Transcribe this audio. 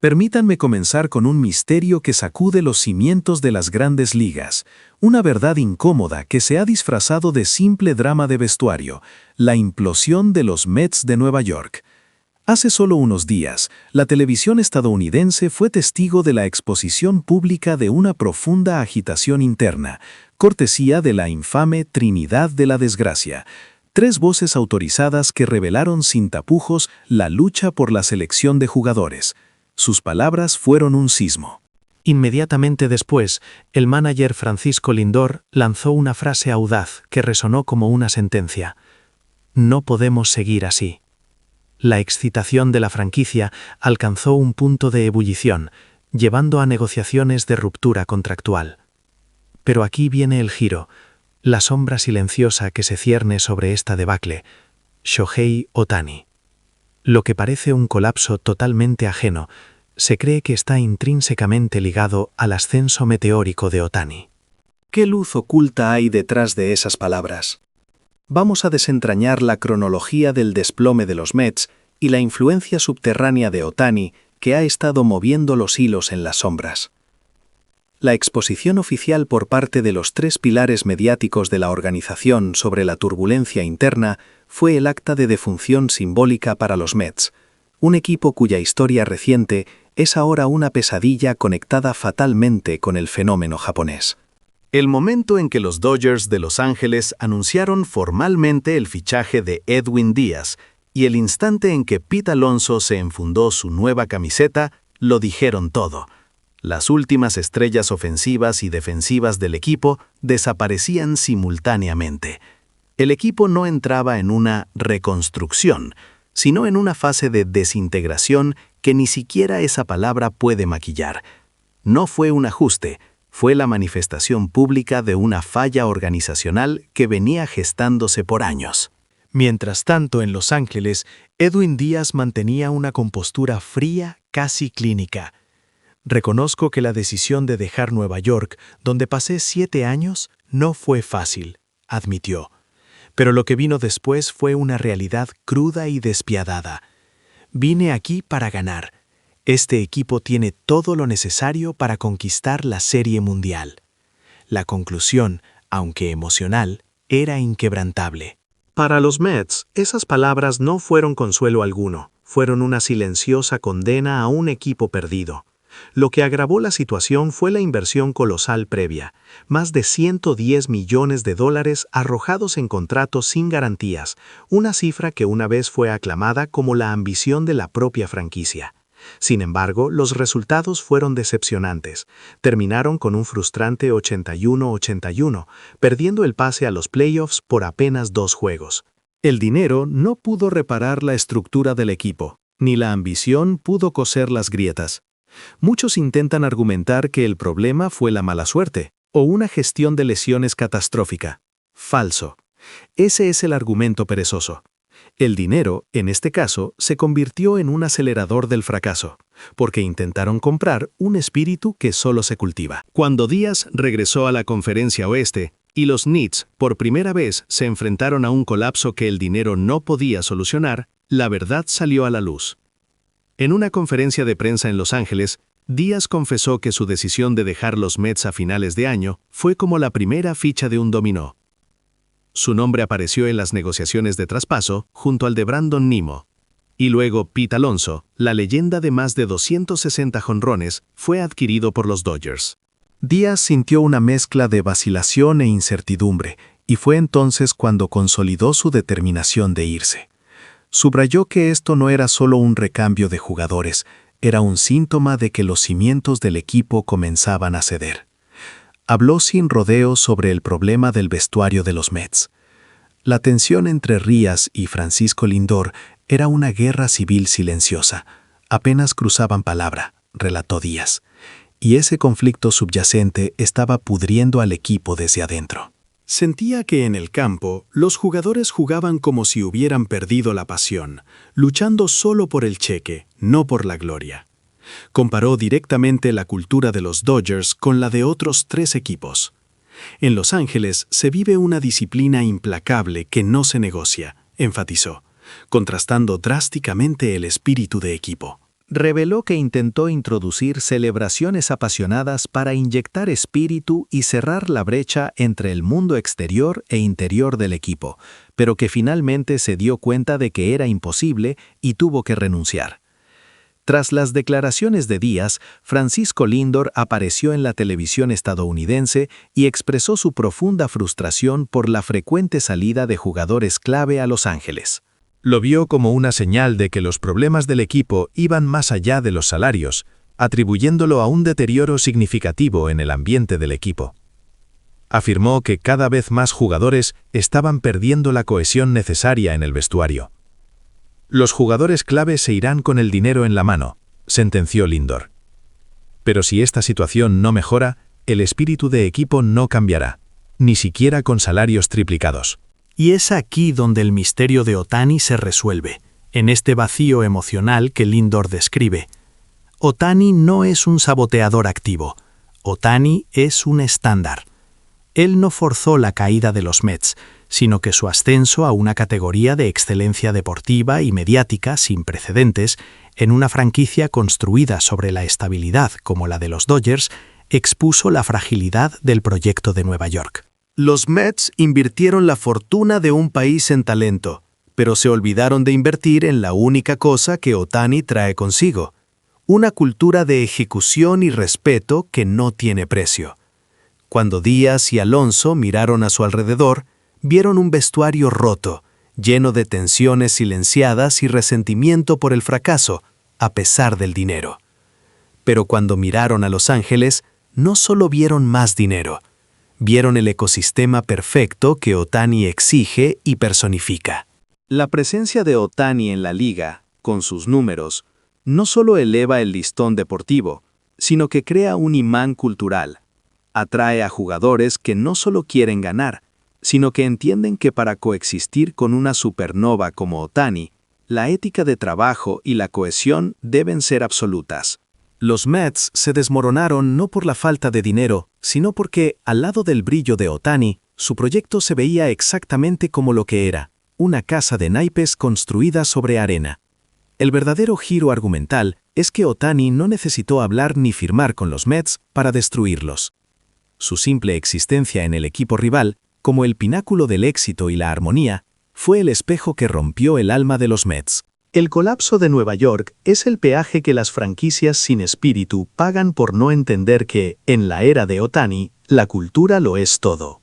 Permítanme comenzar con un misterio que sacude los cimientos de las grandes ligas, una verdad incómoda que se ha disfrazado de simple drama de vestuario, la implosión de los Mets de Nueva York. Hace solo unos días, la televisión estadounidense fue testigo de la exposición pública de una profunda agitación interna, cortesía de la infame Trinidad de la Desgracia. Tres voces autorizadas que revelaron sin tapujos la lucha por la selección de jugadores. Sus palabras fueron un sismo. Inmediatamente después, el manager Francisco Lindor lanzó una frase audaz que resonó como una sentencia. No podemos seguir así. La excitación de la franquicia alcanzó un punto de ebullición, llevando a negociaciones de ruptura contractual. Pero aquí viene el giro, la sombra silenciosa que se cierne sobre esta debacle, Shohei Ohtani. Lo que parece un colapso totalmente ajeno, se cree que está intrínsecamente ligado al ascenso meteórico de Ohtani. ¿Qué luz oculta hay detrás de esas palabras? Vamos a desentrañar la cronología del desplome de los Mets y la influencia subterránea de Ohtani que ha estado moviendo los hilos en las sombras. La exposición oficial por parte de los tres pilares mediáticos de la organización sobre la turbulencia interna fue el acta de defunción simbólica para los Mets, un equipo cuya historia reciente es ahora una pesadilla conectada fatalmente con el fenómeno japonés. El momento en que los Dodgers de Los Ángeles anunciaron formalmente el fichaje de Edwin Díaz y el instante en que Pete Alonso se enfundó su nueva camiseta, lo dijeron todo. Las últimas estrellas ofensivas y defensivas del equipo desaparecían simultáneamente. El equipo no entraba en una reconstrucción, sino en una fase de desintegración que ni siquiera esa palabra puede maquillar. No fue un ajuste, fue la manifestación pública de una falla organizacional que venía gestándose por años. Mientras tanto, en Los Ángeles, Edwin Díaz mantenía una compostura fría, casi clínica. Reconozco que la decisión de dejar Nueva York, donde pasé 7 años, no fue fácil, admitió. Pero lo que vino después fue una realidad cruda y despiadada. Vine aquí para ganar. Este equipo tiene todo lo necesario para conquistar la Serie Mundial. La conclusión, aunque emocional, era inquebrantable. Para los Mets, esas palabras no fueron consuelo alguno, fueron una silenciosa condena a un equipo perdido. Lo que agravó la situación fue la inversión colosal previa, más de $110 millones arrojados en contratos sin garantías, una cifra que una vez fue aclamada como la ambición de la propia franquicia. Sin embargo, los resultados fueron decepcionantes. Terminaron con un frustrante 81-81, perdiendo el pase a los playoffs por apenas 2 juegos. El dinero no pudo reparar la estructura del equipo, ni la ambición pudo coser las grietas. Muchos intentan argumentar que el problema fue la mala suerte o una gestión de lesiones catastrófica. Falso. Ese es el argumento perezoso. El dinero, en este caso, se convirtió en un acelerador del fracaso, porque intentaron comprar un espíritu que solo se cultiva. Cuando Díaz regresó a la Conferencia Oeste y los Nets por primera vez se enfrentaron a un colapso que el dinero no podía solucionar, la verdad salió a la luz. En una conferencia de prensa en Los Ángeles, Díaz confesó que su decisión de dejar los Mets a finales de año fue como la primera ficha de un dominó. Su nombre apareció en las negociaciones de traspaso junto al de Brandon Nimmo. Y luego Pete Alonso, la leyenda de más de 260 jonrones, fue adquirido por los Dodgers. Díaz sintió una mezcla de vacilación e incertidumbre, y fue entonces cuando consolidó su determinación de irse. Subrayó que esto no era solo un recambio de jugadores, era un síntoma de que los cimientos del equipo comenzaban a ceder. Habló sin rodeos sobre el problema del vestuario de los Mets. La tensión entre Rías y Francisco Lindor era una guerra civil silenciosa. Apenas cruzaban palabra, relató Díaz. Y ese conflicto subyacente estaba pudriendo al equipo desde adentro. Sentía que en el campo los jugadores jugaban como si hubieran perdido la pasión, luchando solo por el cheque, no por la gloria. Comparó directamente la cultura de los Dodgers con la de otros 3 equipos. En Los Ángeles se vive una disciplina implacable que no se negocia, enfatizó, contrastando drásticamente el espíritu de equipo. reveló que intentó introducir celebraciones apasionadas para inyectar espíritu y cerrar la brecha entre el mundo exterior e interior del equipo, pero que finalmente se dio cuenta de que era imposible y tuvo que renunciar. Tras las declaraciones de Díaz, Francisco Lindor apareció en la televisión estadounidense y expresó su profunda frustración por la frecuente salida de jugadores clave a Los Ángeles. Lo vio como una señal de que los problemas del equipo iban más allá de los salarios, atribuyéndolo a un deterioro significativo en el ambiente del equipo. Afirmó que cada vez más jugadores estaban perdiendo la cohesión necesaria en el vestuario. Los jugadores clave se irán con el dinero en la mano, sentenció Lindor. Pero si esta situación no mejora, el espíritu de equipo no cambiará, ni siquiera con salarios triplicados. Y es aquí donde el misterio de Ohtani se resuelve, en este vacío emocional que Lindor describe. Ohtani no es un saboteador activo. Ohtani es un estándar. Él no forzó la caída de los Mets, sino que su ascenso a una categoría de excelencia deportiva y mediática sin precedentes, en una franquicia construida sobre la estabilidad como la de los Dodgers, expuso la fragilidad del proyecto de Nueva York. Los Mets invirtieron la fortuna de un país en talento, pero se olvidaron de invertir en la única cosa que Ohtani trae consigo, una cultura de ejecución y respeto que no tiene precio. Cuando Díaz y Alonso miraron a su alrededor, vieron un vestuario roto, lleno de tensiones silenciadas y resentimiento por el fracaso, a pesar del dinero. Pero cuando miraron a Los Ángeles, no solo vieron más dinero, vieron el ecosistema perfecto que Ohtani exige y personifica. La presencia de Ohtani en la liga, con sus números, no solo eleva el listón deportivo, sino que crea un imán cultural. Atrae a jugadores que no solo quieren ganar, sino que entienden que para coexistir con una supernova como Ohtani, la ética de trabajo y la cohesión deben ser absolutas. Los Mets se desmoronaron no por la falta de dinero, sino porque, al lado del brillo de Ohtani, su proyecto se veía exactamente como lo que era, una casa de naipes construida sobre arena. El verdadero giro argumental es que Ohtani no necesitó hablar ni firmar con los Mets para destruirlos. Su simple existencia en el equipo rival, como el pináculo del éxito y la armonía, fue el espejo que rompió el alma de los Mets. El colapso de Nueva York es el peaje que las franquicias sin espíritu pagan por no entender que, en la era de Ohtani, la cultura lo es todo.